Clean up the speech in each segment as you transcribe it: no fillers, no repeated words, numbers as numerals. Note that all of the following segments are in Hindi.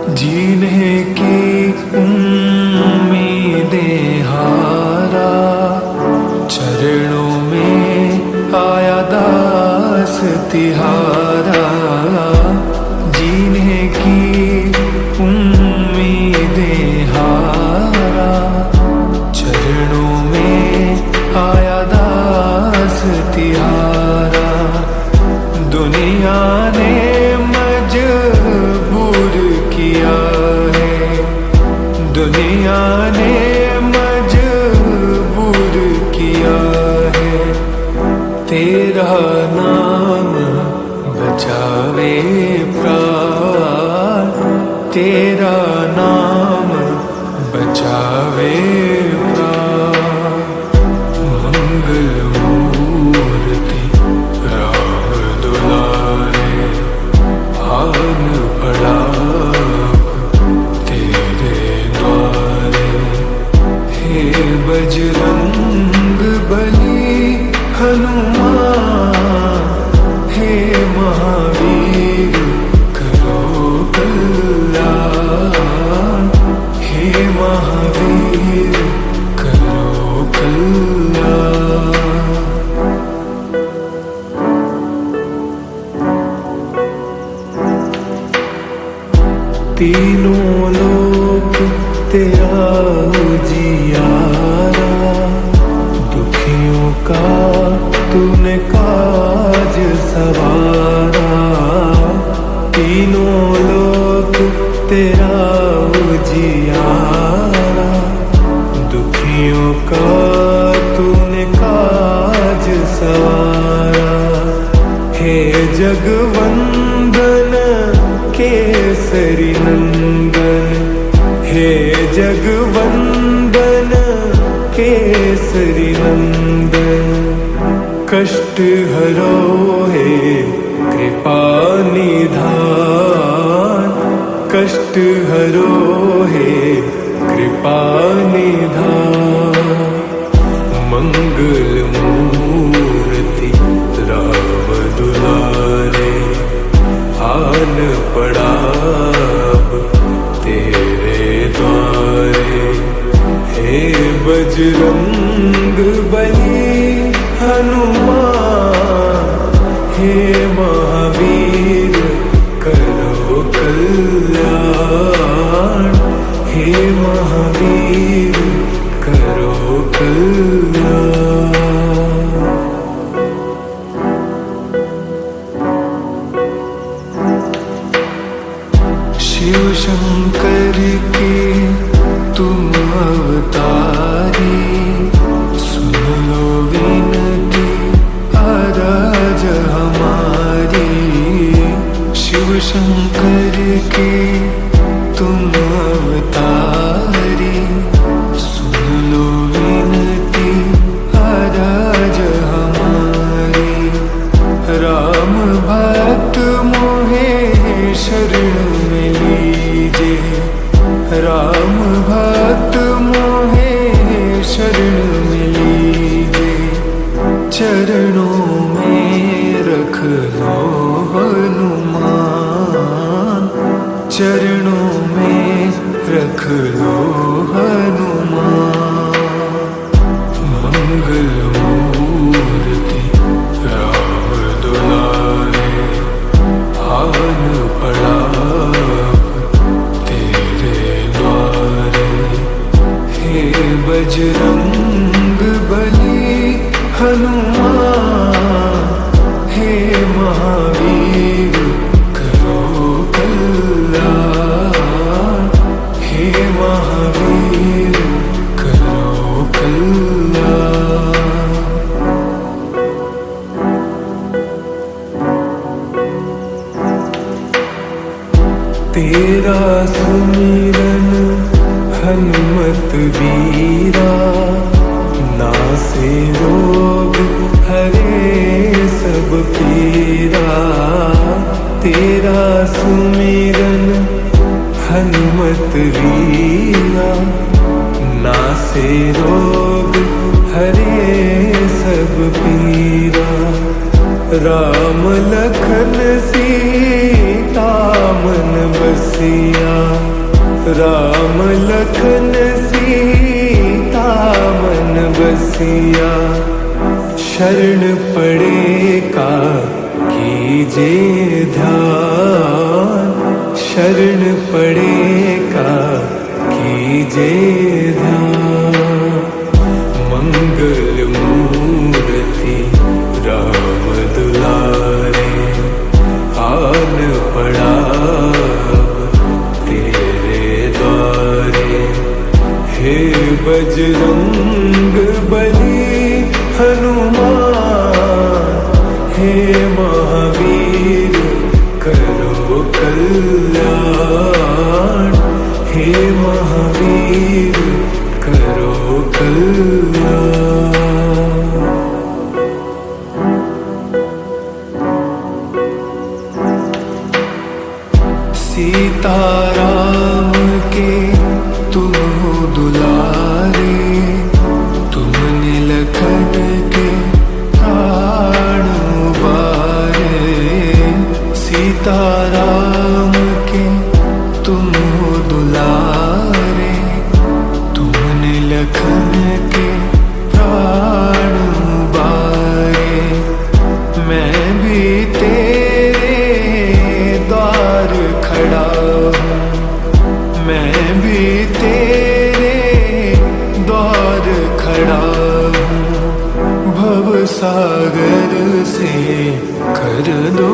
जीने की उम्मीदें हारा, चरणों में आया दास तिहारा। जीने की उम्मीदें हारा, चरणों में आया दास तिहारा। दुनिया ने मजबूर किया है, दुनिया ने मजबूर किया है। तेरा नाम बचावे प्राण, तेरा नाम बचावे प्राण। मंगल मूर्ति राम दुलारे, आन पड़ा तेरे द्वारे। हे बजरंग बली हनुमान, हे महावीर करो कल्याण। हे महावीर करो कल्याण। तीनों लोक तेरा उजियारा, दुखियों का तूने काज सवारा। तीनों लोक तेरा उजियारा, दुखियों का तूने काज सवारा। हे जगवंदन केसरी नंदन, हे जगवंदन केसरी नंदन। कष्ट हरो हे कृपा निधान, कष्ट हरो हे कृपा निधान। मंगल मूर्ति राम दुलारे, आन पड़ा तेरे द्वारे। हे बजरंग बली हनुमान, हे महावीर करो कल्याण। हे महावीर करो कल्याण। शिव शंकर के तुम अवतारी, सुन लो विनती अरज हमारी। शिव शंकर के तुम अवतारी, सुन लो विनती अरज हमारी। राम भक्त मोहे शरण में लीजे, राम भक्त मोहे शरण में लीजे। चरणों में रख लो हनुमान, चरणों में रख लो हनुमान। मंगल मूर्ति राम दुलारे, आन पड़ा तेरे द्वारे। हे बजरंग बली हनुमान, हे महावीर करो कल्याण। हे महावीर करो कल्याण। तेरा सुमिरन हनुमत वीरा, नासे रोग हरे सब पीरा। तेरा सुमिरन हनुमत वीरा, नासे रोग हरे सब पीरा। राम लखन सीता मन बसिया, राम लखन सीता मन बसिया। शरण पड़े का कीजे ध्यान, शरण पड़े का कीजे ध्यान। मंगल मूर्ति राम दुलारे, आन पड़ा तेरे द्वारे। हे बजरंग बली हनुमान, हे महावीर करो कल्याण, हे महावीर करो कल्याण। सीताराम के तुम हो दुलारे, तुमने लखन के प्राण उबारे। सीताराम के तुम हो दुलारे, तुमने लखन के प्राण उबारे। मैं भी तेरे द्वार खड़ा हूँ, मैं भी तेरे द्वार खड़ा हूँ। भव सागर से कर दो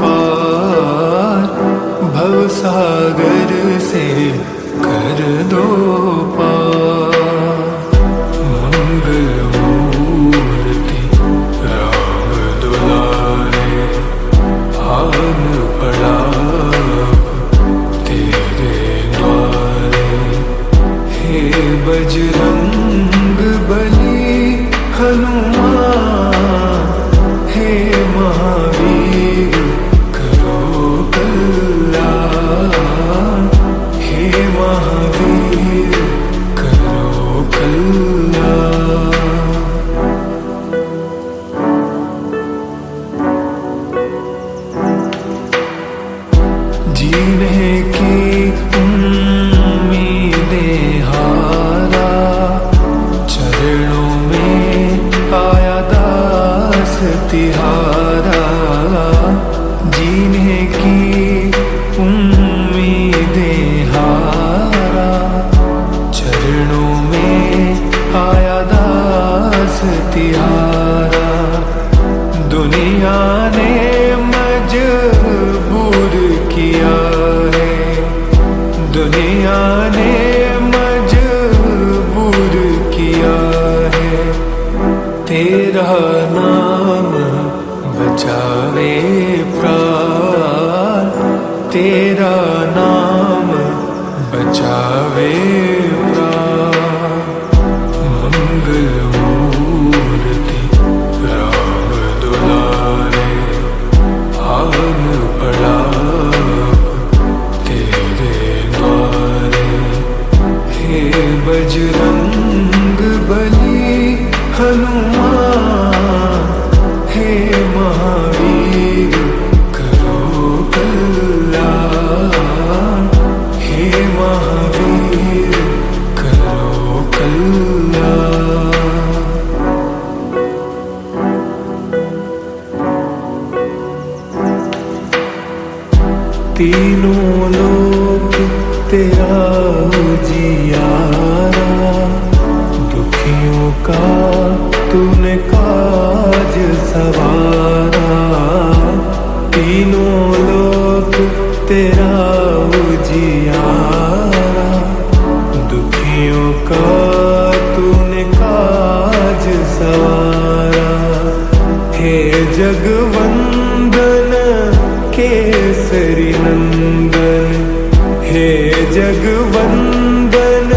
पार, भव सागर से कर दो पार। मंगल मूर्ति राम दुलारे, आन पड़ा तेरे द्वारे। हे बजरंग बली हनुमान, हे महावीर करो कल्याण, हे महावीर करो कल्याण। जीने की उम्मीदें हारा, चरणों में आया दास तिहारा। जीने की उम्मीदें हारा, चरणों में आया दास तिहारा। दुनिया ने मजबूर किया है, दुनिया ने मजबूर किया है। तेरा नाम बचावे प्राण, तेरा नाम बचावे प्राण। मंगल मूर्ति राम दुलारे, आन पड़ा तेरे द्वारे। हे बजरंग बली हनुमान, हे महावीर करो कल्याण, हे महावीर करो कल्याण। तीनों लोक तेरा उजियारा, दुखियों का तूने काज सवारा। तीनों लोक तेरा उजियारा, दुखियों का तूने काज सवारा। हे जगवंदन केसरी नंदन, हे जगवंदन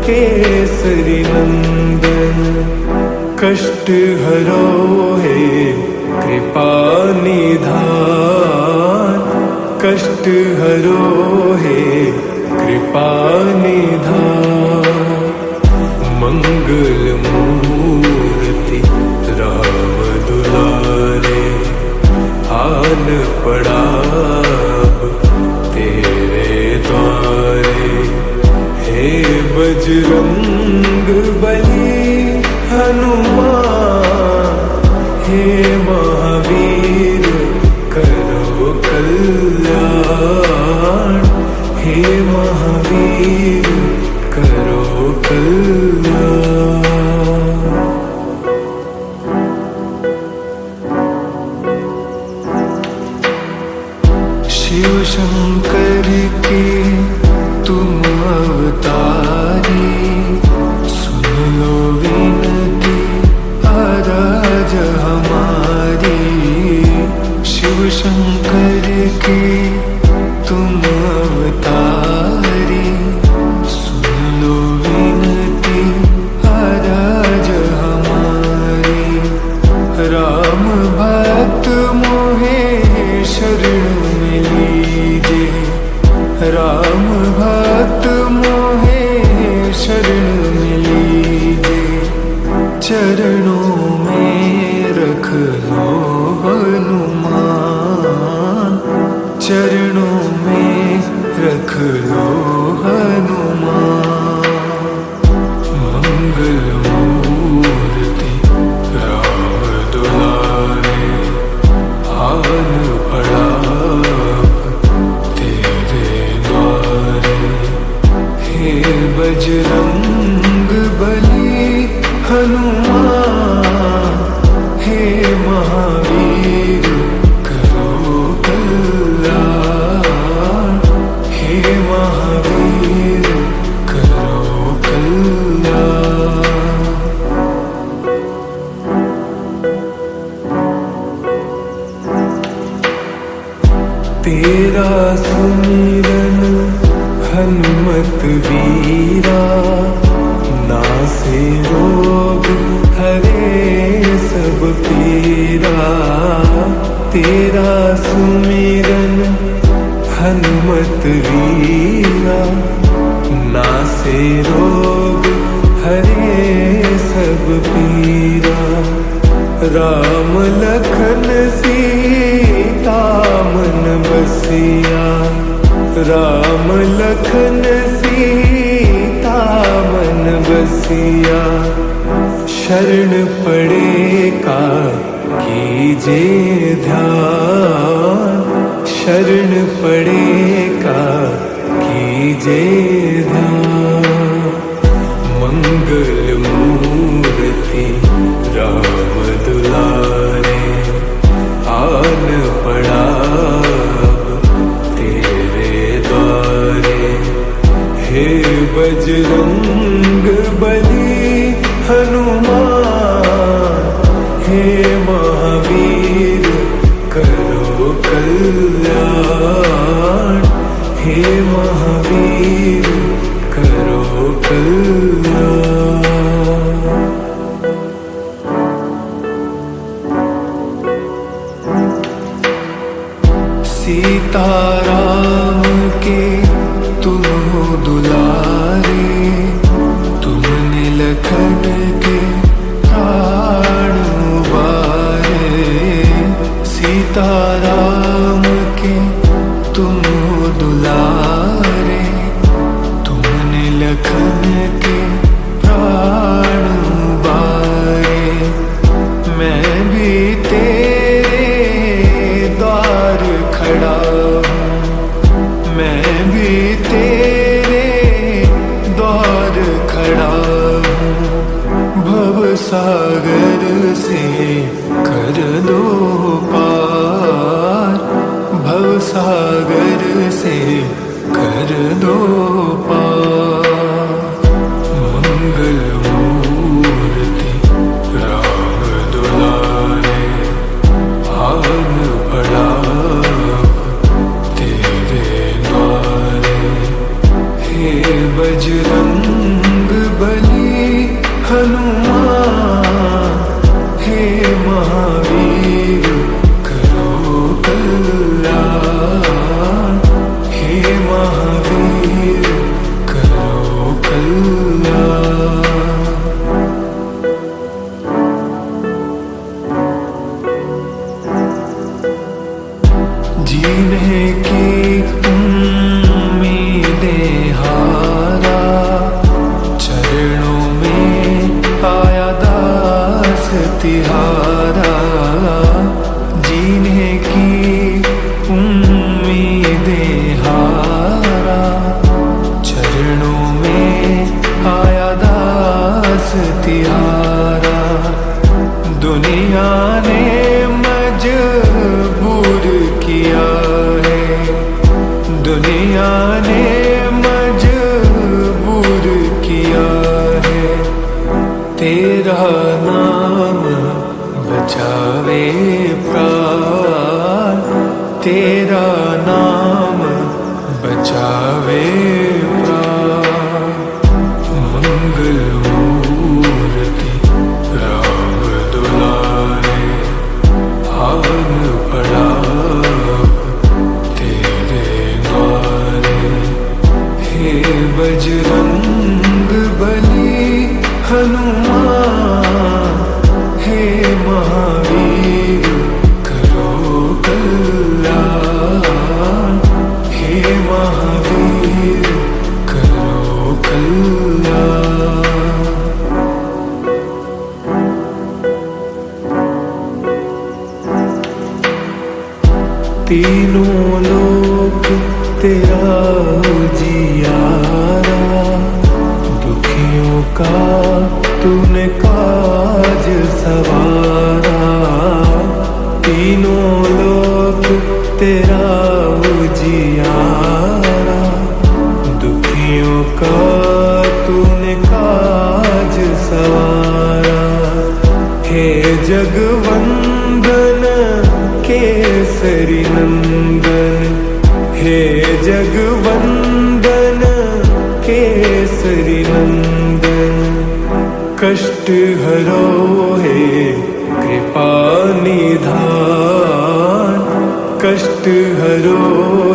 केसरी नंदन। कष्ट हरो हे कृपा निधान, कष्ट हरो हे कृपा निधान। मंगल मूर्ति राम दुलारे, आन पड़ा तेरे द्वारे। बजरंग बली हनुमान, हे महावीर करो कल्याण, हे महावीर करो कल्याण। शिव शंकर के तुम अवतारी, सुन लो विनती अरज हमारी। शिव शंकर के तुम अवतारी, सुन लो विनती अरज हमारी। राम भक्त मोहे शरण में लीजे, राम भक्त मोहे शरण में लीजे। चरणों में रख लो हनुमान, चरणों में रख लो हनुमान। मंगल मूर्ति राम दुलारे, आन पड़ा तेरे द्वारे। हे बजरंग बली हनुमान, हे महावीर करो कल्याण, हे महावीर करो कल्याण। तेरा सुमिरन हनुमत वीरा, नासे रोग हरे सब पीरा। तेरा सुमिरन हनुमत वीरा, नासे रोग हरे सब पीरा। राम लखन सीता मन बसिया, राम लखन सीता मन बसिया। शरण पड़े का कीजे ध्यान, शरण पड़े का कीजे ध्यान। मंगल मूर्ति राम दुलारे, आन पड़ा तेरे द्वारे। हे बजरंग बली हनुमान, हे महावीर करो कल्याण, हे महावीर करो कल्याण। सीताराम के तुम हो दुलारे, तुमने लखन के प्राण उबारे। सीताराम के तुम हो दुलारे, तुमने लखन के प्राण उबारे। मैं भी तेरे द्वार खड़ा हूँ, मैं भी तेरे द्वार खड़ा हूँ। भव सागर से कर दो पार, भव सागर से कर दो पार। मंगल मूर्ति राम दुलारे, आन पड़ा तेरे द्वारे। हे बजरंग बली हनुमान, हे महावीर करो कल्याण, हे महावीर करो कल्याण। जीने की उम्मीदें हारा, किया है, दुनिया ने मजबूर किया है। तेरा नाम बचावे प्राण, तेरा नाम बचावे प्राण। मंगल मूर्ति राम दुलारे, हान पड़ा तेरे द्वारे। हे बजरंग बली हनुमान, हे महावीर करो कल्याण, हे महावीर करो कल्याण। तीनों लोक तेरा उजियारा, दुखियों का तूने काज सवारा। तीनों लोक तेरा उजियारा, दुखियों का तूने काज सवारा। हे जगवंदन केसरी नंदन, हे जगवंदन केसरी नंदन। कष्ट हरो हे कृपा निधान, कष्ट हरो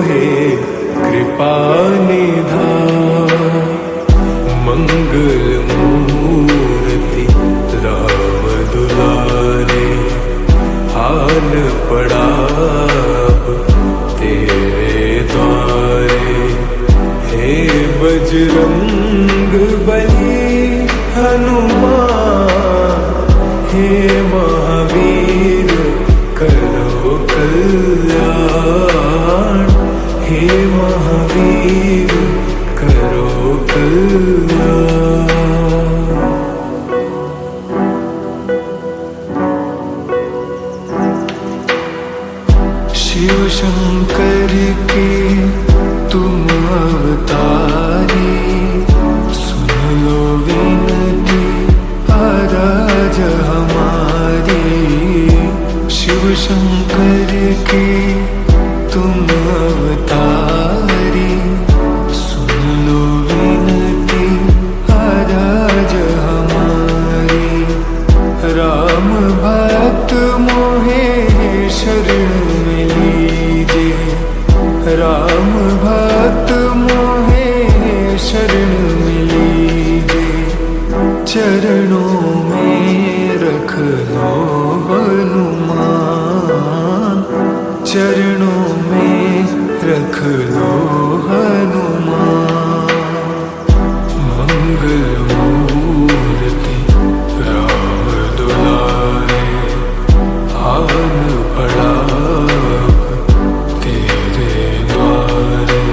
हे कृपा निधान। मंगल मूर्ति राम दुलारे, हाल पड़ा तेरे द्वारे। हे बजरंग बली हनुमान, हे महावीर करो कल्याण, हे महावीर करो कल्याण। शिव शंकर के तुम अवतारी, सुन लो विनती अरज हमारी। शिव शंकर के तुम अवतारी, सुन लो विनती अरज हमारी। राम भक्त मोहे शरण में लीजिए, राम भक्त मोहे शरण में लीजिए। चरणों में रख लो हनुमान, चरणों में रख लो हनुमान। मंगल मूर्ति राम दुलारे, हान पड़ा तेरे द्वारे।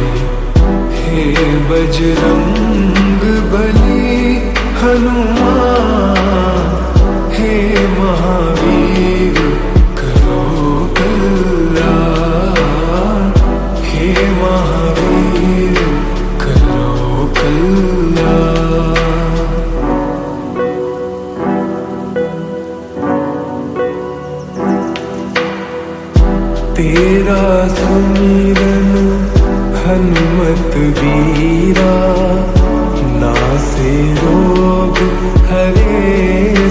हे बजरंग बली हनुमान, हे महावीर करो कल्याण, हे महावीर करो कल्याण। तेरा सुमिरन हनुमत वीरा, नासे रोग हरे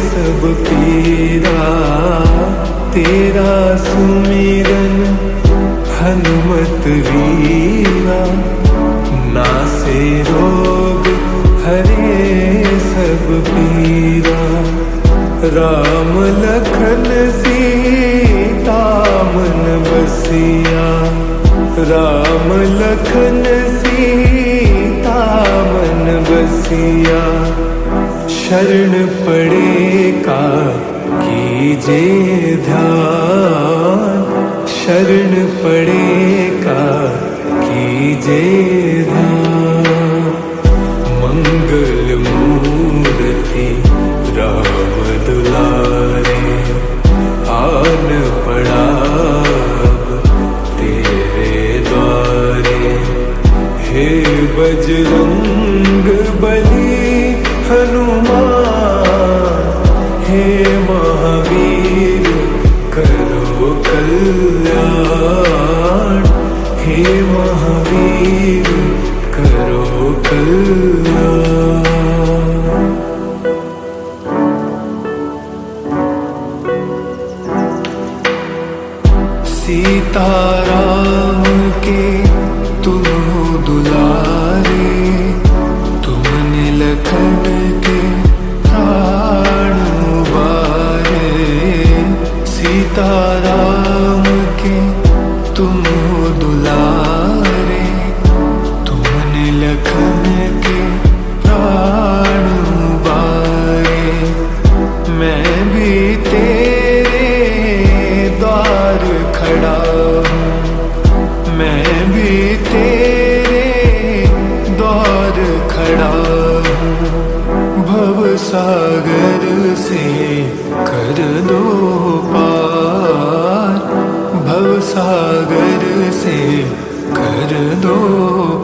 सब पीरा। तेरा सुमिरन हनुमत वीरा, नासे रोग हरे सब पीरा। राम लखन सीता मन बसिया, राम लखन सीता मन बसिया। शरण पड़े का कीजे ध्यान, शरण पड़े का कीजे ध्यान। मंगल मूर्ति राम दुलारे, आन पड़ा तेरे बजरंग बली हनुमान, हे महावीर करो कल्याण, हे महावीर करो कल्याण। सीताराम के तुम हो दुलारे, तुमने लखन के प्राण उबारे। सीताराम के तुम हो दुलारे, तुमने लखन के प्राण उबारे। मैं भी तेरे द्वार खड़ा हूँ, मैं भी तेरे द्वार खड़ा हूँ। भव सागर से कर दो पार, भव सागर से कर दो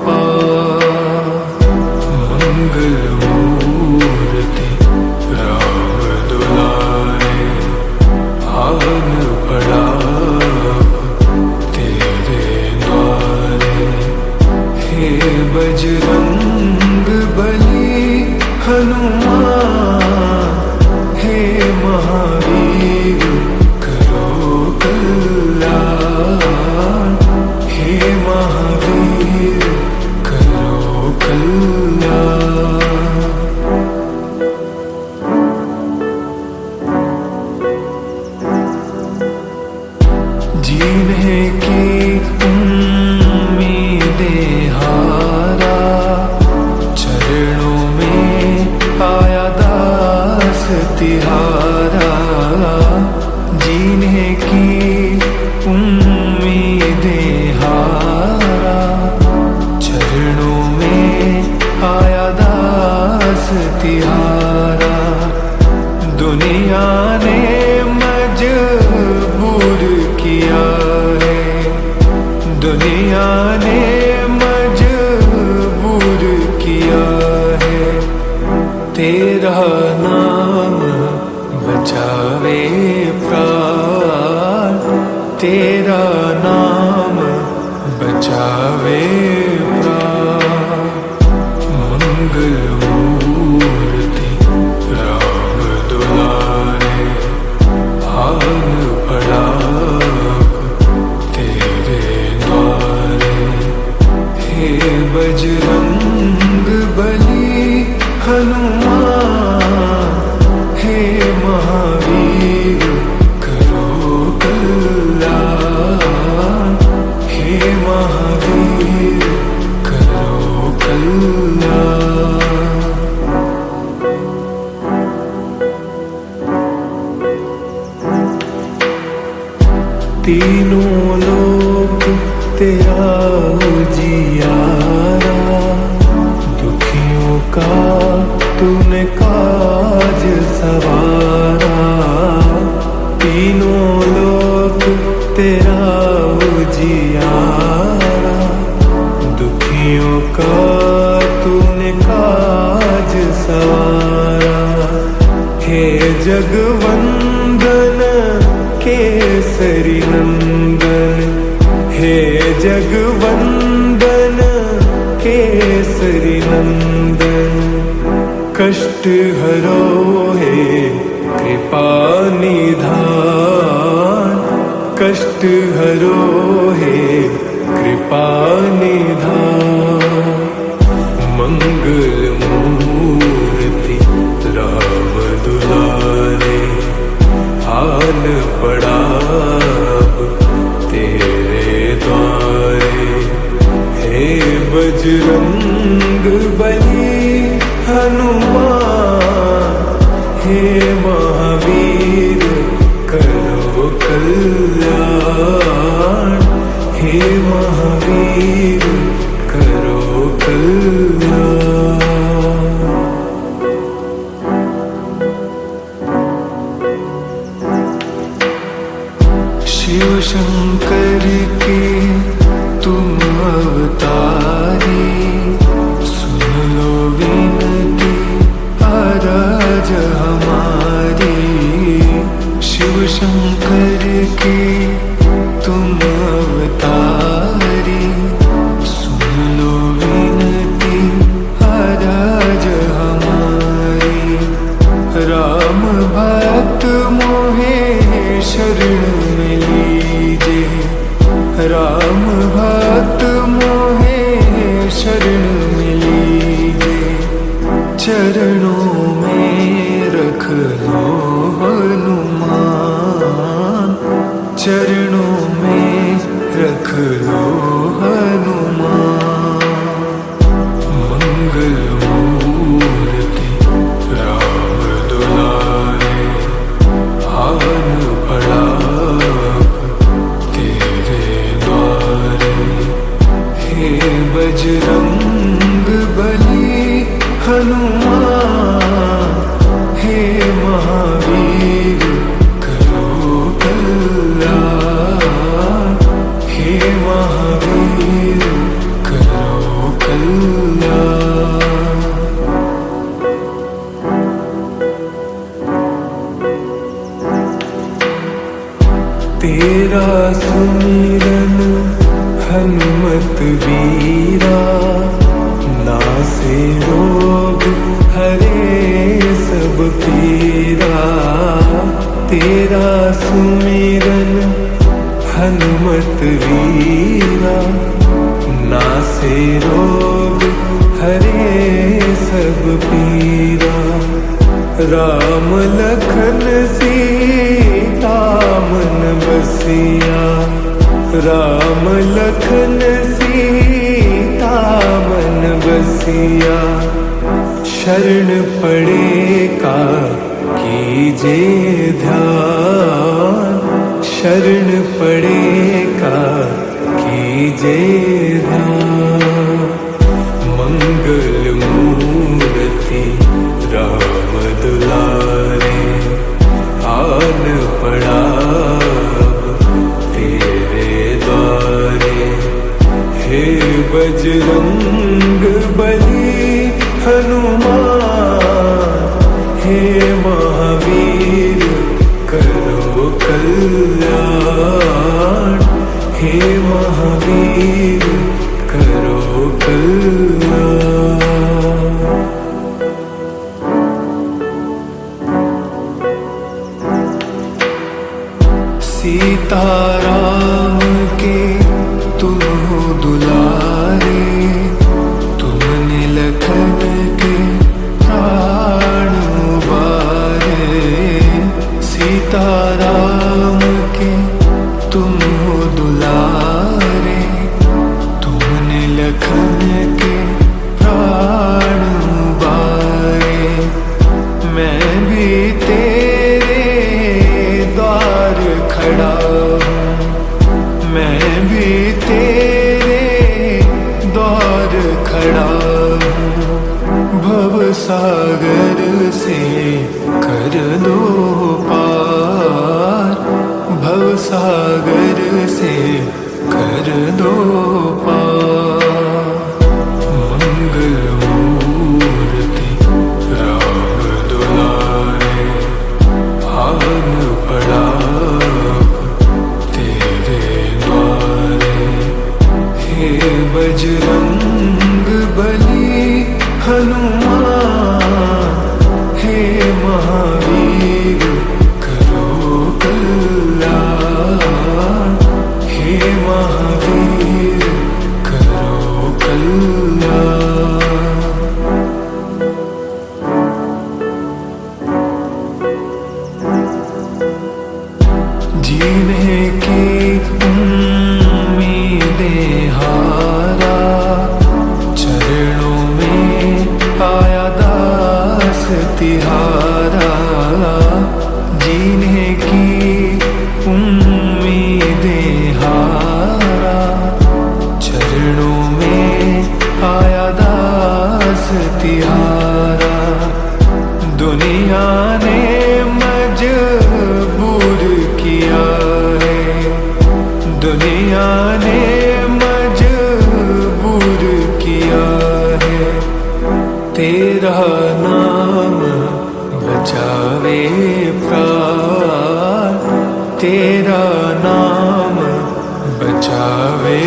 पार। मंगल मूर्ति राम दुलारे, आन पड़ा तेरे द्वारे। हे बजरंग बली हनुमान, हे महावीर करो कल्याण, हे महावीर करो कल्याण। जीने की उम्मीदें हारा, चरणों में आया दास तिहारा। जीने की उम्मीदें हारा, चरणों में आया दास तिहारा। दुनिया ने मजबूर किया है, दुनिया ने मजबूर किया है। तेरा नाम बचावे प्राण, तेरा नाम बचावे प्राण। मंगल मूर्ति राम दुलारे, आन पड़ा तेरे द्वारे। हे बजरंग बली हनुमान, हे महावीर करो कल्याण, हे महावीर करो कल्याण। तीनों लोक तेरा उजियारा, दुखियों का तूने काज सवारा। तीनों लोक तेरा उजियारा, दुखियों का तूने काज सवारा। हे जगवंदन केसरी नंदन, हे जगवंदन केसरी नंदन। कष्ट हरो हे कृपा निधान, कष्ट हरो हे कृपा निधान। मंगल मूर्ति राम दुलारे, आन पड़ा तेरे द्वारे। हे बजरंग बली हनुमान, हे महावीर करो कल्याण, हे महावीर करो कल्याण। शिव शंकर के तुम अवतारी, लो हनुमान। मंगल मूर्ति राम दुलारे, आन पड़ा तेरे द्वारे। हे बजरंग बली हनुमान, हे महावीर करो कल्याण। हे महावीर करो कल्याण। तेरा सुमिरन हनुमत वीरा, नासे रोग हरे सब पीरा। तेरा सुमिरन हनुमत वीरा, नासे रोग हरे सब पीरा। राम लखन सीता मन बसिया, राम लखन सीता मन बसिया। शरण पड़े का कीजे ध्यान, शरण पड़े का कीजे ध्यान। मंगल मूर्ति राम दुलारे, आन पड़ा तेरे द्वारे। हे बजरंग बली हनुमान, हे महावीर करो कल्याण। हे महावीर करो कल्याण। सीताराम के तुम हो दुलारे, तुमने लखन के प्राण उबारे। सीताराम के तुम हो दुलारे, तुमने लखन के प्राण उबारे। मैं भी तेरे द्वार खड़ा हूँ, मैं भी तेरे द्वार खड़ा हूँ। भव सागर से कर दो पार, भव सागर से कर दो पार। मंगल मूर्ति राम दुलारे, आन पड़ा तेरे द्वारे। हे बजरंग बली हनुमान, हे महावीर करो कल्याण। हे महावीर करो कल्याण। जीने की उम्मीदें हारा, चरणों में आया दास तिहारा। जीने की उम्मीदें हारा, चरणों में आया दास तिहारा। दुनिया ने मजबूर किया है, दुनिया ने मजबूर किया है। तेरा नाम बचावे प्राण, तेरा नाम बचावे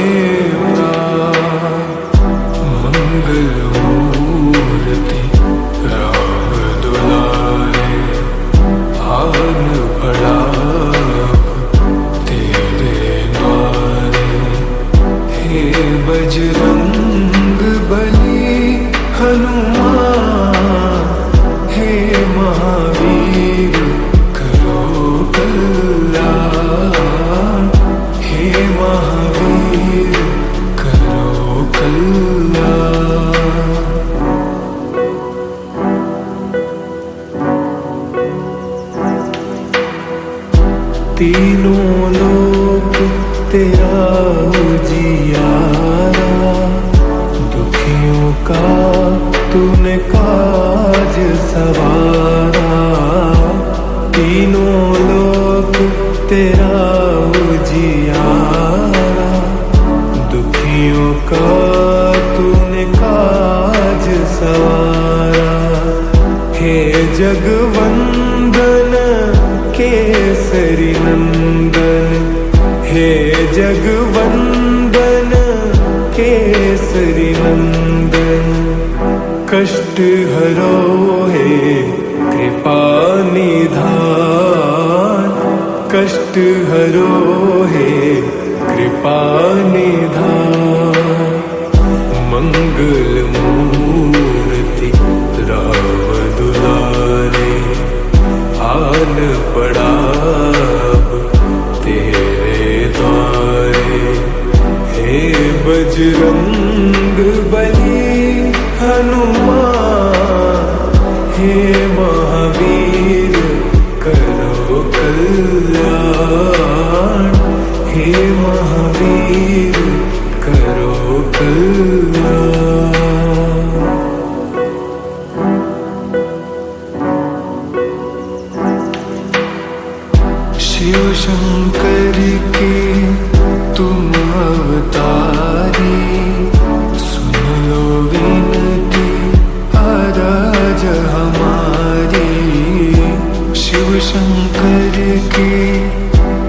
प्राण। मंगल मूर्ति राम दुलारे, आन पड़ा तेरे द्वारे। हे बजरंग बली हनुमान, हे महावीर करो कल्याण। हे महावीर उजियारा, दुखियों का तूने काज सवारा, तीनों लोक तेरा उजियारा, दुखियों का तूने काज सवारा। हे जगवंदन केसरी नंदन, हे जगवंदन केसरी नंदन, कष्ट हरो हे कृपा निधान, कष्ट हरो हे कृपा निधान। मंगल मूर्ति राम दुलारे, आन पड़ा अब तेरे द्वारे। हे बजरंग बली हनुमान, हे महावीर करो कल्याण, हे महावीर करो कल्याण। शिव शंकर के तुम अवतारी, सुन लो विनती अरज हमारी। शिव शंकर के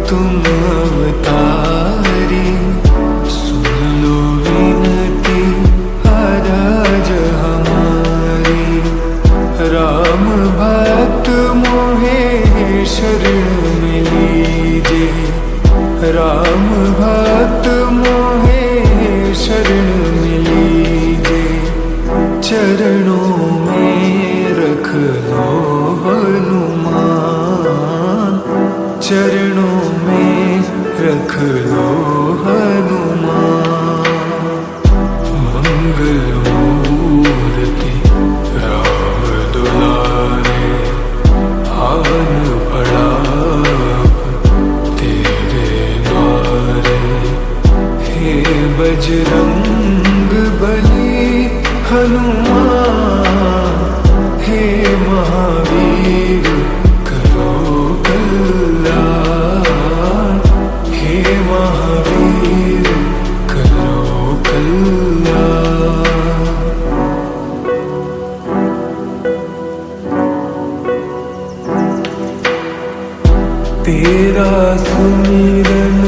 तुम अवतारी, सुन लो विनती अरज हमारी। राम भक्त मोहे शरण में लीजे, राम भक्त मोहे शरण में लीजे। चरणों में रख लो हनुमान, चरणों में रख लो हनुमान। मंगल मूर्ति राम दुलारे, आन पड़ा तेरे द्वारे। हे बजरंग बली हनुमान, हे महावीर करो कल्याण, हे महावीर करो कल्याण। तेरा सुमिरन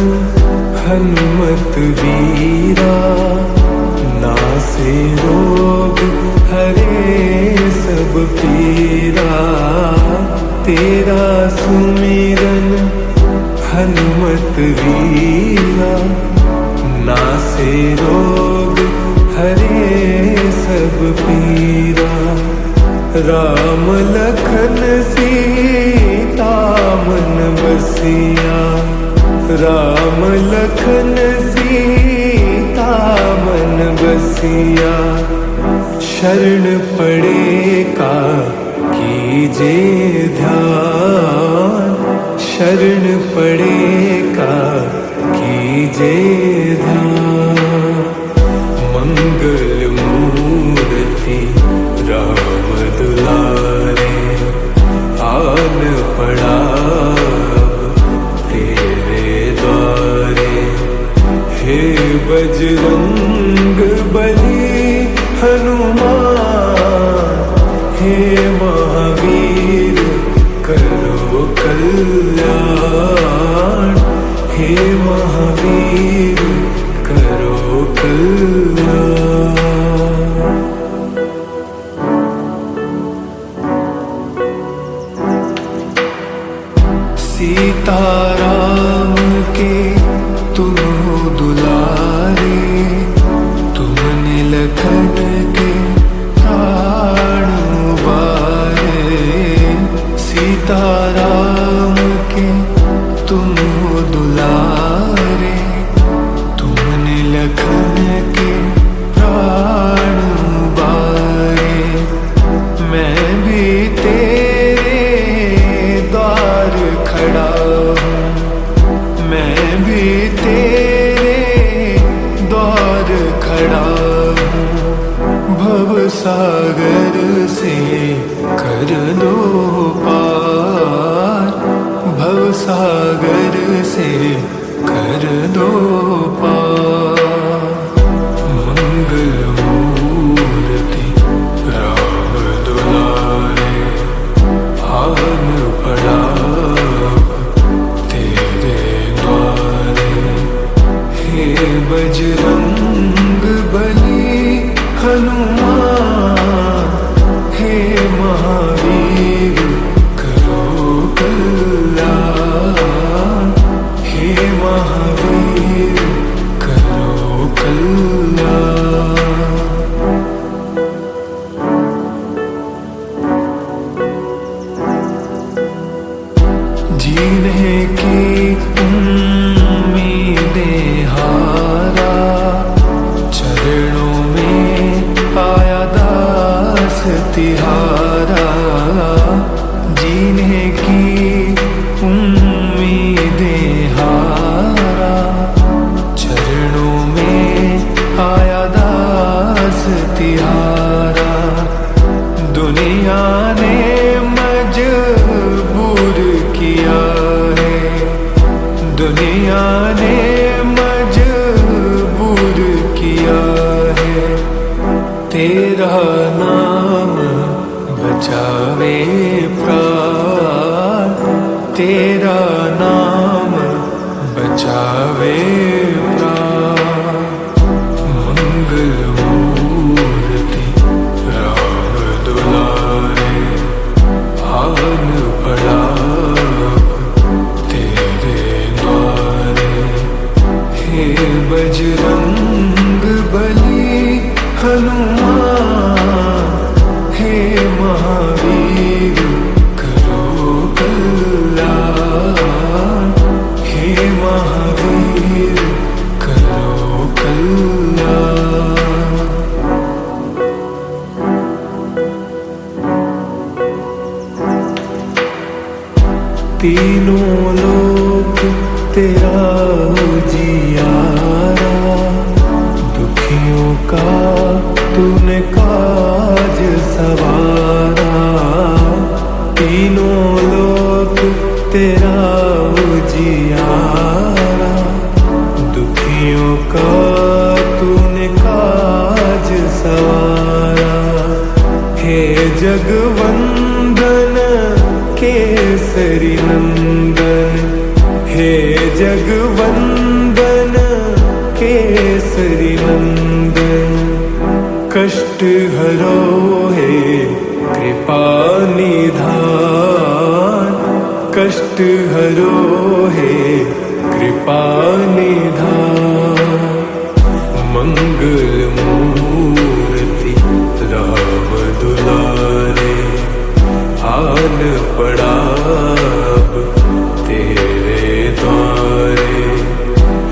हनुमत वीरा, नासे रोग हरे सब पीरा। तेरा सुमिरन हनुमत वीरा, नासे रोग हरे सब पीरा। राम लखन सीता मन बसिया, राम लखन सीता मन बसिया। शरण पड़े का कीजे ध्यान, शरण पड़े का कीजे ध्यान। मंगल मूर्ति राम दुलारे, आन पड़ा तेरे द्वारे। हे बजरंग बली हनुमान, हे महावीर करो कल्याण, हे महावीर करो कल्याण। सीताराम के तुम हो दुलारे, तुमने लखन के प्राण उबारे। सीताराम के तुम हो दुलारे, तुमने लखन के प्राण उबारे। मैं भी तेरे द्वार खड़ा हूँ, मैं भी तेरे पड़ा हूँ, भव सागर से कर दो पार, भव सागर से कर दो पार। मंगल मूर्ति राम दुलारे, आन पड़ा तेरे द्वारे। हे बजरंग बली हनुमान, हे महावीर करो कल्याण, हे महावीर करो कल्याण। जीने की उम्मीदें हारा, चरणों में आया दास तिहारा। जीने की उम्मीदें हारा, चरणों में आया दास तिहारा। दुनिया ने मजबूर किया है, दुनिया ने मजबूर किया है। तेरा नाम बचावे प्राण, तेरा नाम बचावे प्राण। मंगल मूर्ति राम दुलारे, आन पड़ा तेरे द्वारे। हे बजरंग बली हनुमान, हे महावीर करो कल्याण, हे महावीर करो कल्याण। तीनों लोक तेरा उजियारा, दुखियों का तूने काज सवारा। तीनों लोक तेरा उजियारा, दुखियों का तूने काज सवारा। हे जगवंदन केसरी नंदन, हे जगवंदन केसरी नंदन। कष्ट हरो हे कृपा निधान, कष्ट हरो हे कृपा निधान। मंगल मूर्ति राम दुलारे, आन पड़ा तेरे द्वारे।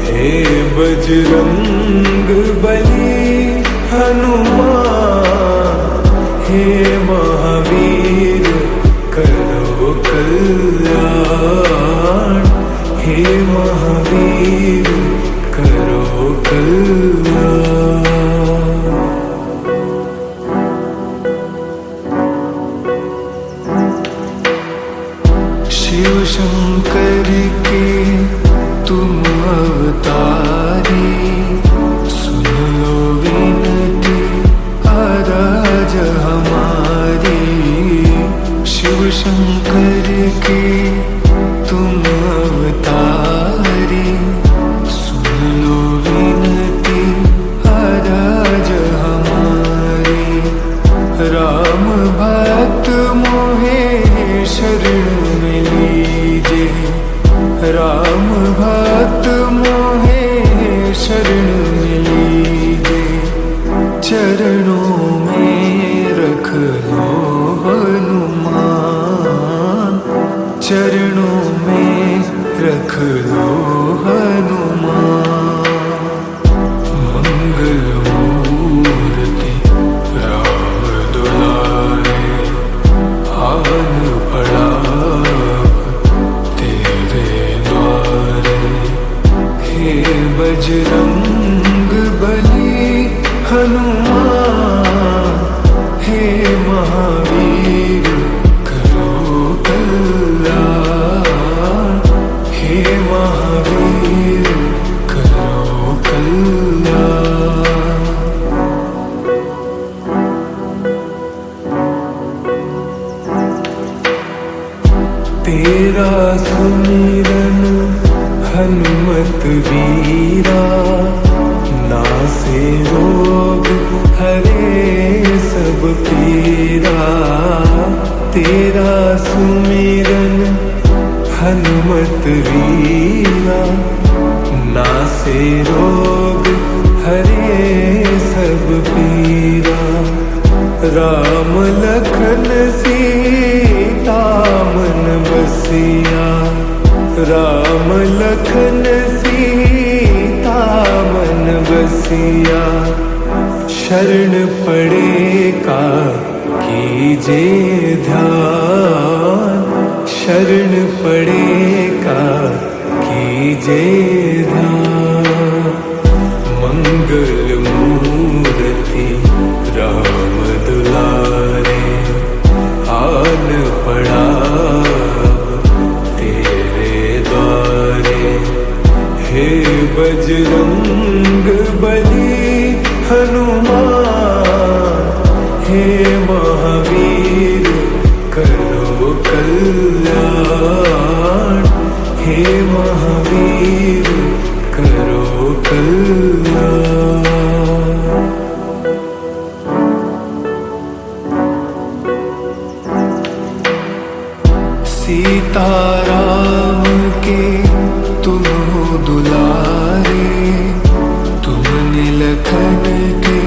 हे बजरंग बली हनुमान, हे महावीर करो कल्याण, हे महावीर करो कल्याण। शिव शंकर के तुम अवतारी, सुन लो विनती अरज हमारी। शिव शंकर के तुम अवतारी, हनुमान, हे महावीर करो कल्याण, हे महावीर करो कल्याण। तेरा सुमिरन हनुमत वीरा, नासे रोग हरे सब पीरा। तेरा सुमिरन हनुमत वीरा, नासे रोग हरे सब पीरा। राम लखन सीता मन बसिया, राम लखन सीता मन बसिया। शरण पड़े का कीजे ध्यान, शरण पड़े का कीजे ध्यान। मंगल मूर्ति राम दुलारे, आन पड़ा तेरे द्वारे। हे बजरंग बली हनुमान, हे महावीर करो कल्याण, हे महावीर करो कल्याण। सीताराम के तुम हो दुलारे, तुमने लखन के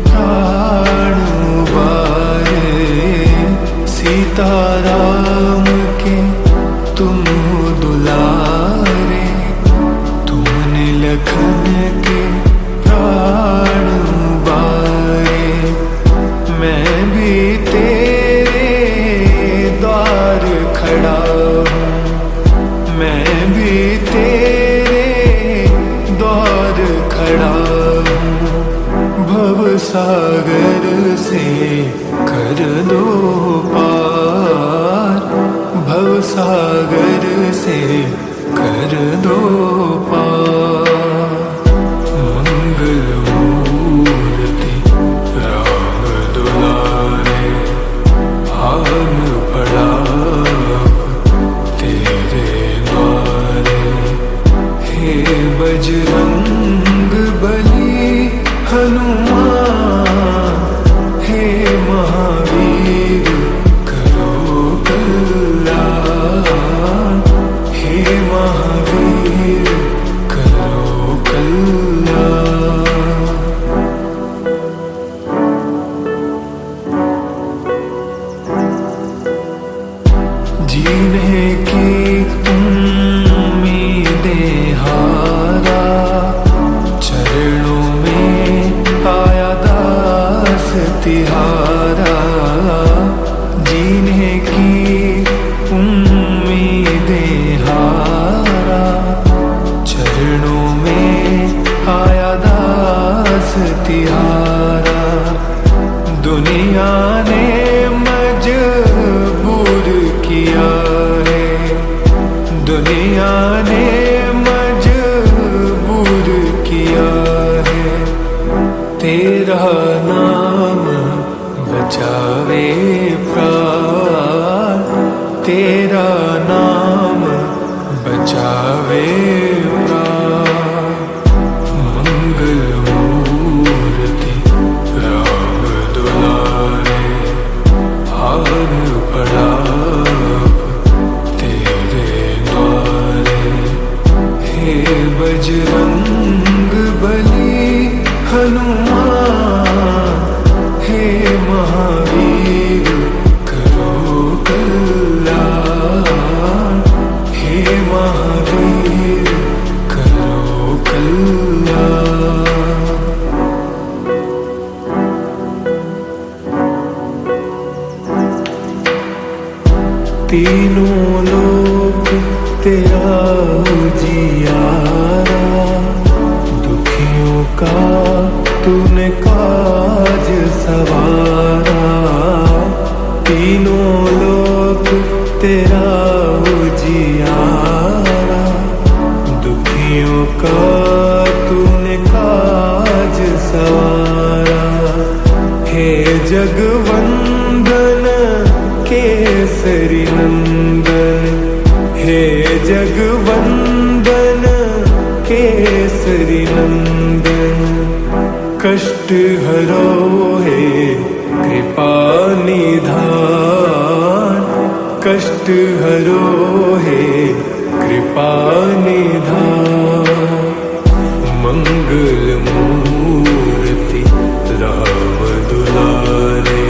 प्राण उबारे। सीताराम के तुम हो दुलारे, तुमने लखन के प्राण उबारे। मैं भी तेरे द्वार खड़ा हूँ, मैं भी तेरे द्वार खड़ा हूँ। भव सागर से कर दो पार, भव सागर से कर दो पार। मंगल मूर्ति राम दुलारे, आन पड़ा तेरे द्वारे। हे बजरंग बली हनुमान, हे महावीर करो कल्याण, हे महावीर करो कल्याण। जीने की उम्मीदें हारा, चरणों में आया दास तिहारा। जीने की उम्मीदें हारा, चरणों में आया दास तिहारा। दुनिया ने मजबूर किया है, दुनिया ने मजबूर किया है। तेरा नाम बचावे प्राण, तेरा नाम बचावे प्राण। मंगल मूर्ति राम दुलारे, आन पड़ा तेरे द्वारे। हे बजरंग बली हनुमान, हे महावीर करो कल्याण, हे महावीर करो कल्याण। तीनों लोक तेरा उजियारा, दुखियों का तूने काज सवारा, तीनों लोक तेरा उजियारा। दुखियों का तूने काज सवारा, हे जगवंदन केसरी नंदन, हे जगवंदन केसरी नंदन। कष्ट हरो हे कृपा निधान, कष्ट हरो हे कृपा निधान। मंगल मूर्ति राम दुलारे,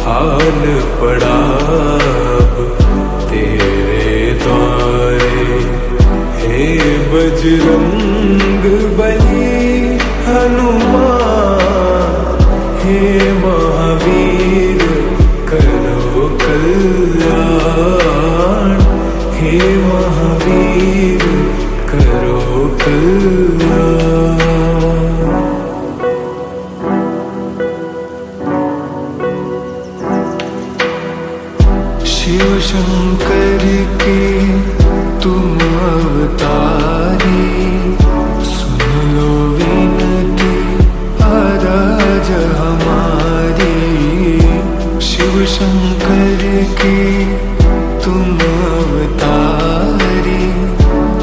हाल पड़ा अब तेरे द्वारे। हे बजरंग बली हनुमान, हे महावीर करो कल्याण, हे महावीर करो कल्याण। शिव शंकर के तुम अवतारी, सुन लो विनती अरज हमारी। शिव शंकर के तुम अवतारी,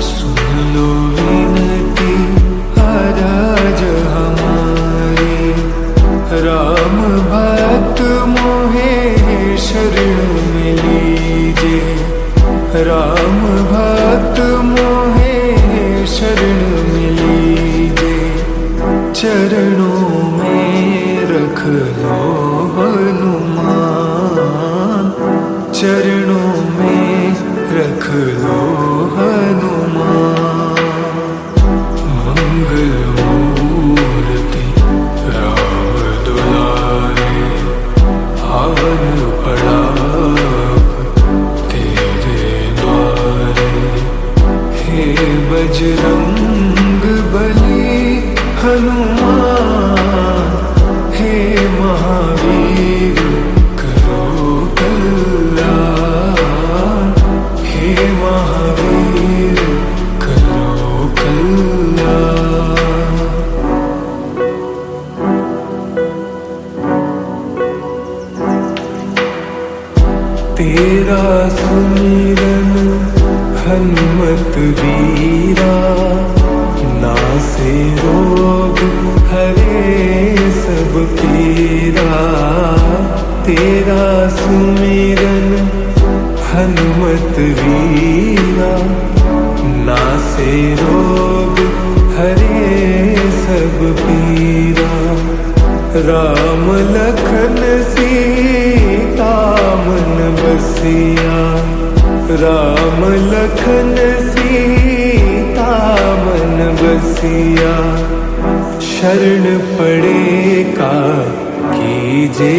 सुन लो विनती अरज हमारी। राम भक्त मोहे शरण में लीजे, राम भक्त मोहे शरण में लीजे। चरणों में रख लो हनुमान, चरणों में रख लो हनुमान। मंगल मूर्ति राम दुलारे, हाल पड़ा तेरे द्वारे। हे बजरंग बली हनुमान, हे महावीर करो कल्याण, हे महावीर करो कल्याण। तेरा सुमिरन हनुमत वीरा, नासे रोग हरे सब पीरा। तेरा सुमिरन हनुमत वीरा, नासे रोग हरे सब पीरा। राम लखन सीता मन बसिया, राम लखन सीता मन बसिया। शरण पड़े का कीजे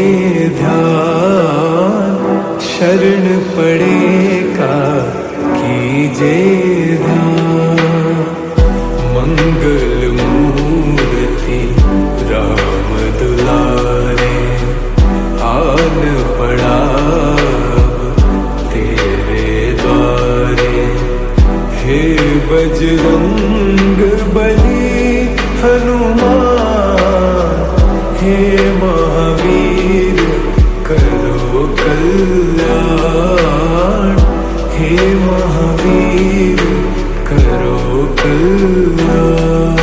ध्यान, शरण पड़े का कीजे ध्यान। मंगल मूर्ति राम दुलारे, हाल पड़ा तेरे द्वारे। हे बजरंग बली हनुमान, हे महावीर करो कल्याण, हे महावीर करो कल्याण।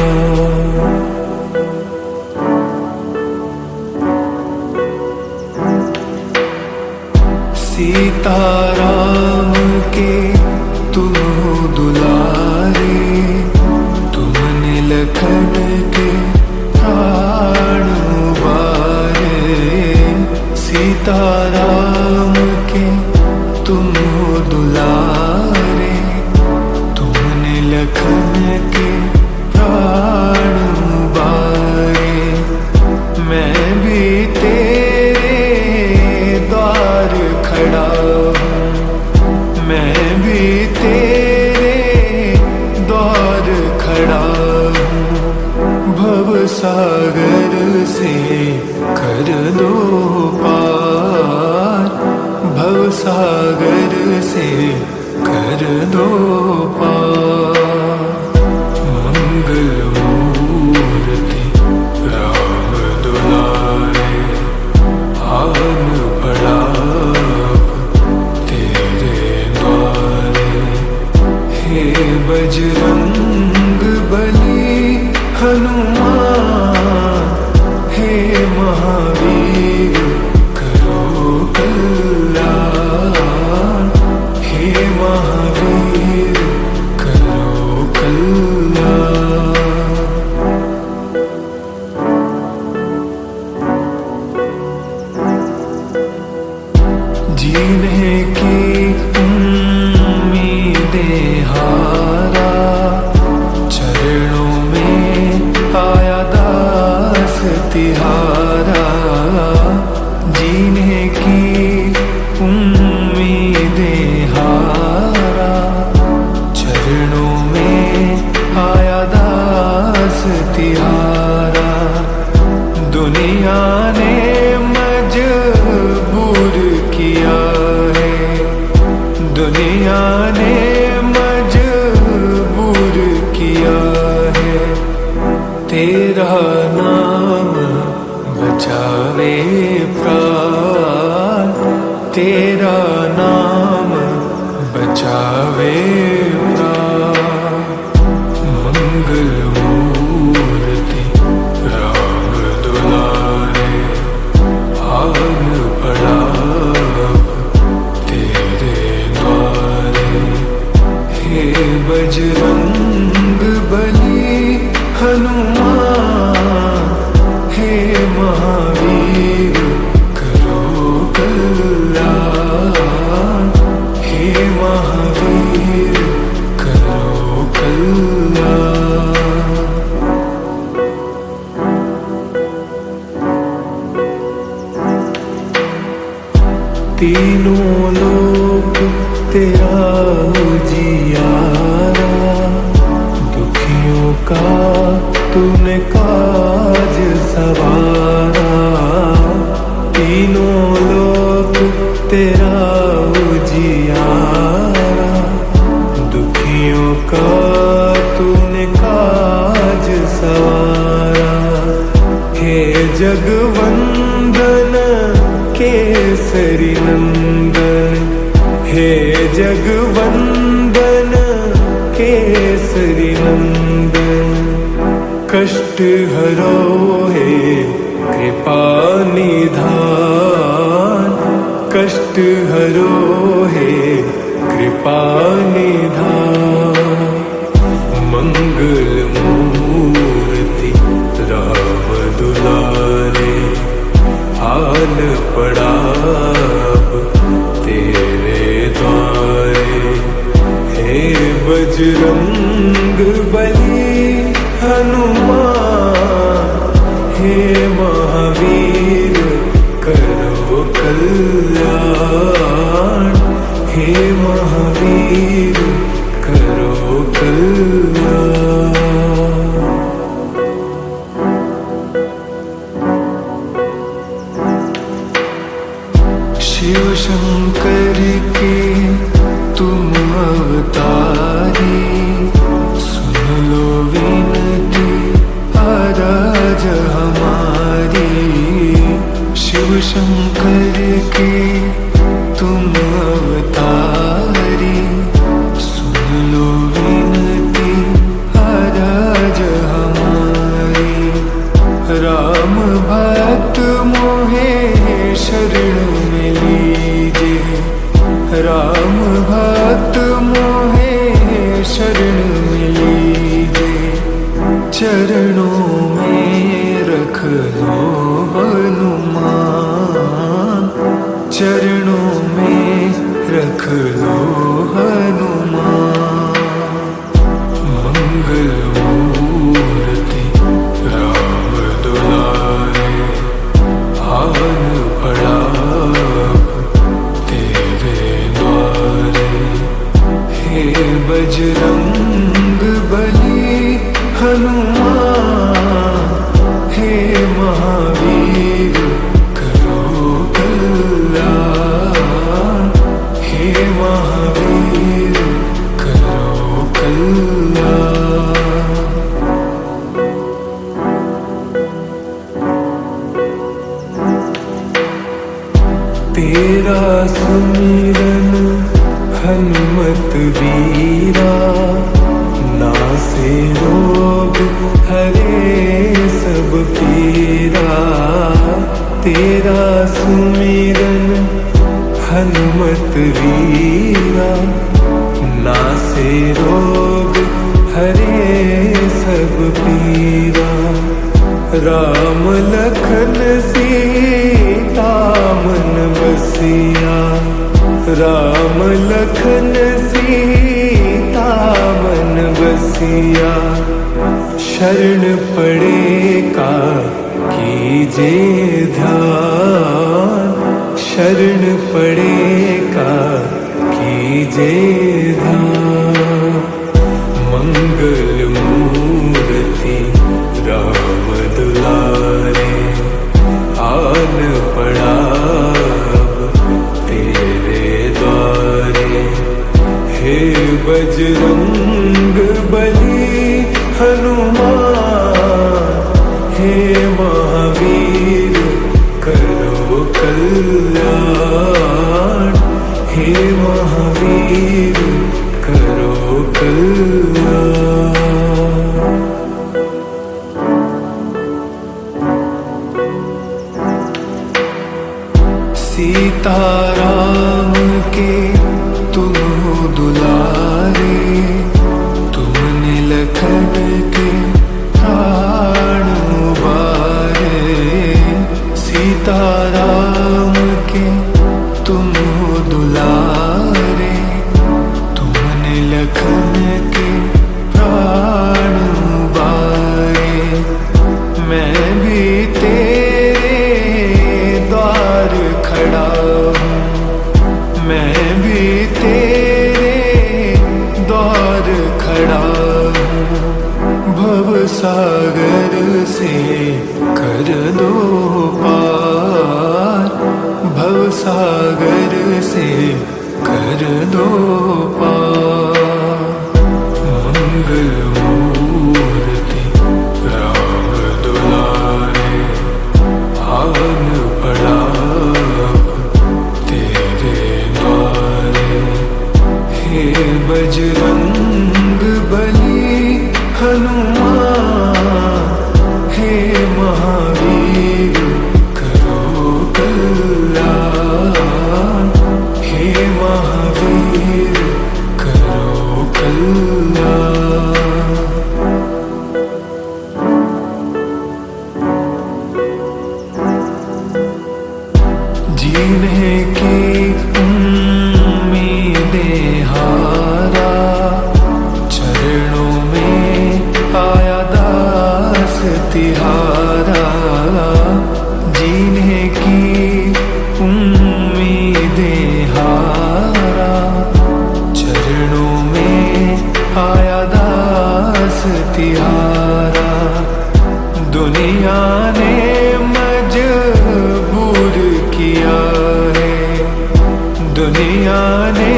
सीताराम के तुम हो दुलारे, तुमने लखन के प्राण उबारे। सीताराम के तुम हो दुलारे, तुमने लखन के प्राण उबारे। मैं भी तेरे द्वार खड़ा हूँ, मैं भी तेरे द्वार खड़ा हूँ। भव सागर से कर दो पार, भव सागर से कर दो पार। मंगल मूर्ति राम दुलारे, आन पड़ा तेरे द्वारे। हे बजरंग बली हनुमान, हे महावीर करो कल्याण, हे महावीर करो कल्याण। जीने की उम्मीदें हारा, चरणों में आया दास तिहारा। जीने की उम्मीदें हारा, चरणों में आया दास तिहारा। दुनिया ने मजबूर किया है, दुनिया ने मजबूर किया है। तेरा नाम बचावे प्राण, तेरा नाम बचावे प्राण। मंगल मूर्ति राम दुलारे, आन पड़ा तेरे द्वारे। हे बजरंग बली हनुमान, हे महावीर करो कल्याण, हे महावीर करो कल्याण। तीनों लोक तेरा उजियारा, दुखियों का तूने काज सवारा। तीनों लोक तेरा उजियारा, दुखियों का तूने काज सवारा। हे जगवंदन केसरी नंदन, हे जगवंदन केसरी नंदन। कष्ट हरो हे कृपा निधान, कष्ट हरो हे कृपा निधान। मंगल मूर्ति राम दुलारे, आन पड़ा तेरे द्वारे। हे बजरंग बली हनुमान, हे महावीर करो कल्याण, हे महावीर करो कल्याण। शिव शंकर के तुम अवतारी, सुन लो विनती आराज हमारी। शिव शंकर के तुम अवतारी, सुन लो विनती आराज हमारी। राम भक्त मोहे शरण में लीजिए, राम भक्त मोहे शरण में लीजिए। चरणों में रख लो हनुमान, चरणों में रख लो हनुमान। मंगल मूर्ति राम दुलारे, आन पड़ा तेरे द्वारे। हे बजरंग बली हनुमान, महावीर करो कल्याण, हे महावीर करो कल्याण। तेरा सुमिरन हनुमत वीरा, नासे रोग हरे सब पीरा। तेरा सुमिरन हनुमत वीरा, नासे रोग हरे सब पीरा। राम लखन सीता मन बसिया, राम लखन सीता मन बसिया। शरण पड़े का कीजे ध्यान, शरण पड़े का कीजे ध्यान। मंगल मूर्ति राम दुलारे, आन पड़ा अब तेरे द्वारे। हे बजरंग बली हनुमान, हे महावीर करो कल्याण, हे महावीर करो कल्याण। सीताराम के तुम दुलारे, तुमने लखन के प्राण उबारे। सीताराम के तुम दुलारे, तुमने लखन के प्राण उबारे। मैं भी तेरे द्वार खड़ा हूँ, मैं भी तेरे द्वार खड़ा हूँ। भव सागर से कर दो पार, भव सागर से कर दो पार। मंगल मूर्ति राम दुलारे, आन पड़ा तेरे द्वारे। हे बजरंग बली हनुमान, हे महावीर करो कल्याण, हे महावीर करो कल्याण। जीने की उम्मीदें हारा, चरणों में आया दास तिहारा। जीने की उम्मीदें हारा, चरणों में आया दास तिहारा। दुनिया ने मजबूर किया है, दुनिया ने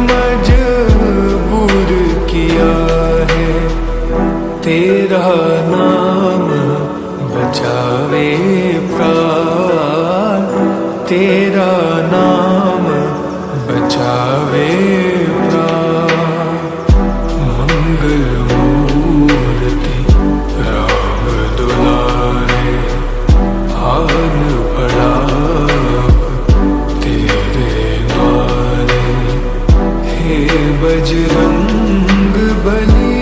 मजबूर किया है। तेरा नाम बचावे प्राण, तेरा नाम बचावे प्राण। मंगल मूर्ति राम दुलारे, आन पड़ा तेरे द्वारे। हे बजरंग बली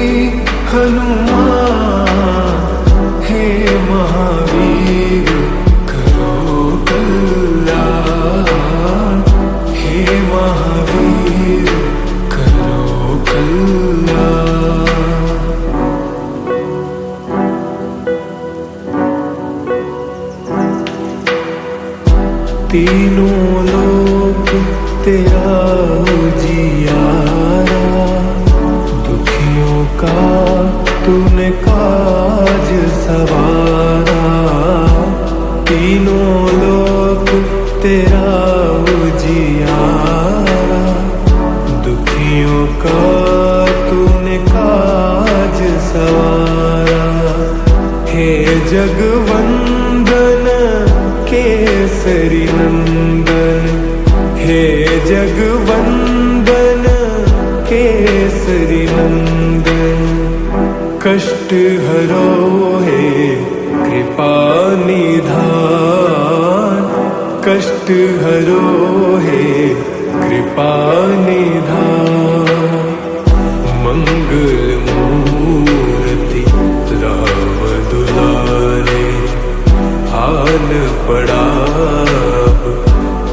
हनुमान, हे महावीर करो कल्याण, हे महावीर करो कल्याण। तीनों लोक तेरा उजियारा, दुखियों का तूने काज सवारा। तीनों लोक तेरा उजियारा, दुखियों का तूने काज सवारा। हे जगवंदन केसरी नंदन, हे जगवंदन केसरी नंदन, कष्ट हरो हे कृपा निधान, कष्ट हरो हे कृपा निधान। मंगल मूर्ति राम दुलारे, हाल पड़ा अब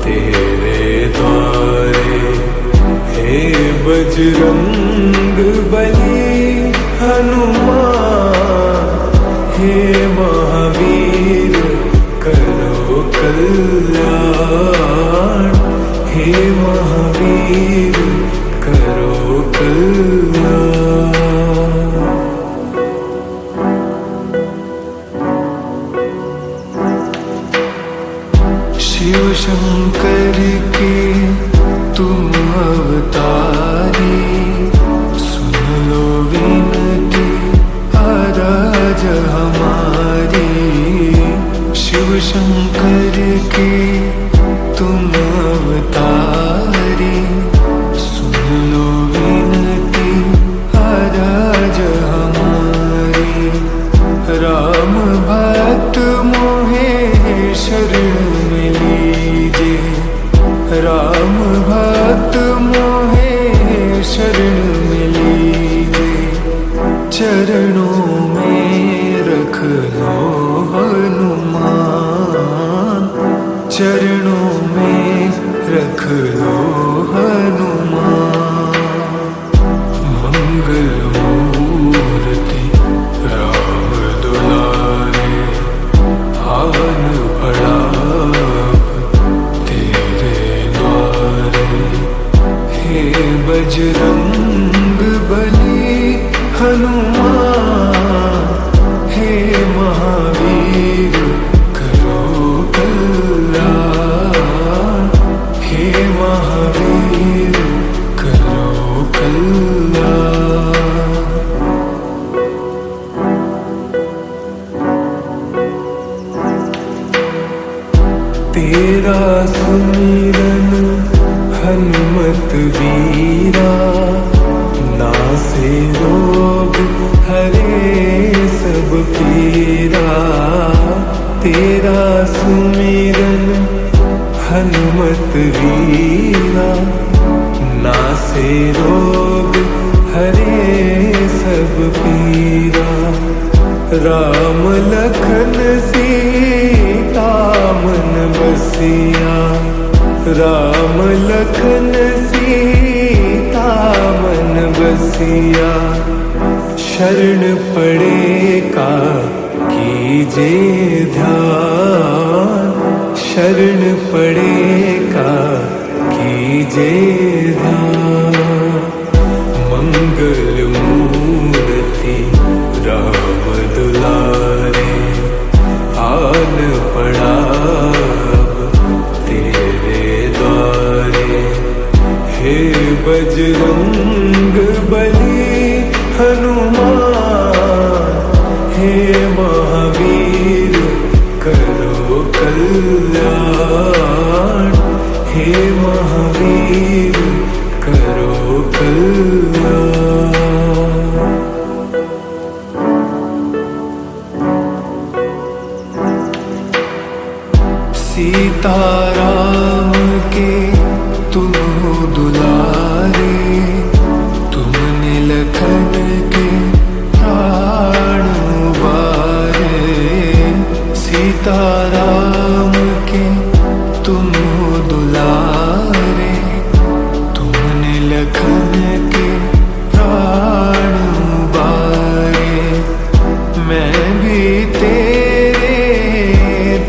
तेरे द्वारे। हे बजरंग बली हनुमान, हे महावीर करो कल्याण, हे महावीर करो कल्याण। शिव शंकर के तुम अवतारी, सुन लो विनती अरज हमारी। शिव शंकर के तुम अवतारी, सुन लो विनती अरज हमारी। राम भक्त मोहे शरण में लीजे, राम भक्त मोहे शरण में लीजे। चरणों में रख लो हनुमान, चरणों में रख लो हनुमान। मंगल मूर्ति राम दुलारे, हाल पड़ा तेरे द्वारे। हे बजरंग बली हनुमान, हे महावीर करो कल्याण, हे महावीर करो कल्याण। तेरा सुमिरन हनुमत वीरा, नासे रोग हरे सब पीरा। तेरा सुमिरन हनुमत वीरा, नासे रोग हरे सब पीरा। राम लखन सीता मन बसिया, राम लखन सीता मन बसिया। शरण पड़े का कीजे ध्यान, शरण पड़े का कीजे ध्यान। मंगल मूर्ति राम दुलारे, हाल पड़ा अब तेरे द्वारे। हे बजरंग बली हनुमान, हे महावीर करो कल्याण, हे महावीर करो कल्याण। सीताराम के तुम हो दुलारे, तुमने लखन के प्राण उबारे। सीताराम के तुम हो दुलारे, तुमने लखन के प्राण उबारे। मैं भी तेरे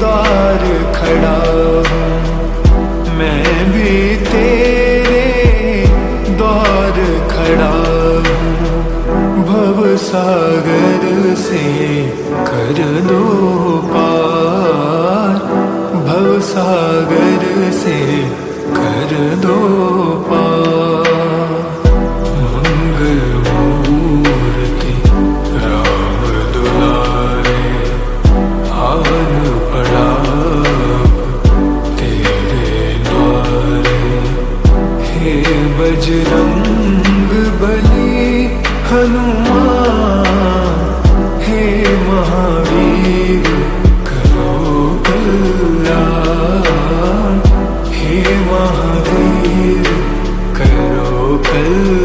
द्वार खड़ा हूँ, मैं भी तेरे द्वार खड़ा हूँ। भव सागर से कर दो पार, भव सागर से कर दो पार। मंगल मूर्ति राम दुलारे, आन पड़ा तेरे द्वारे। हे बजरंग बली हनुमान, हे महावीर करो कल्याण, हे महावीर करो कल्याण।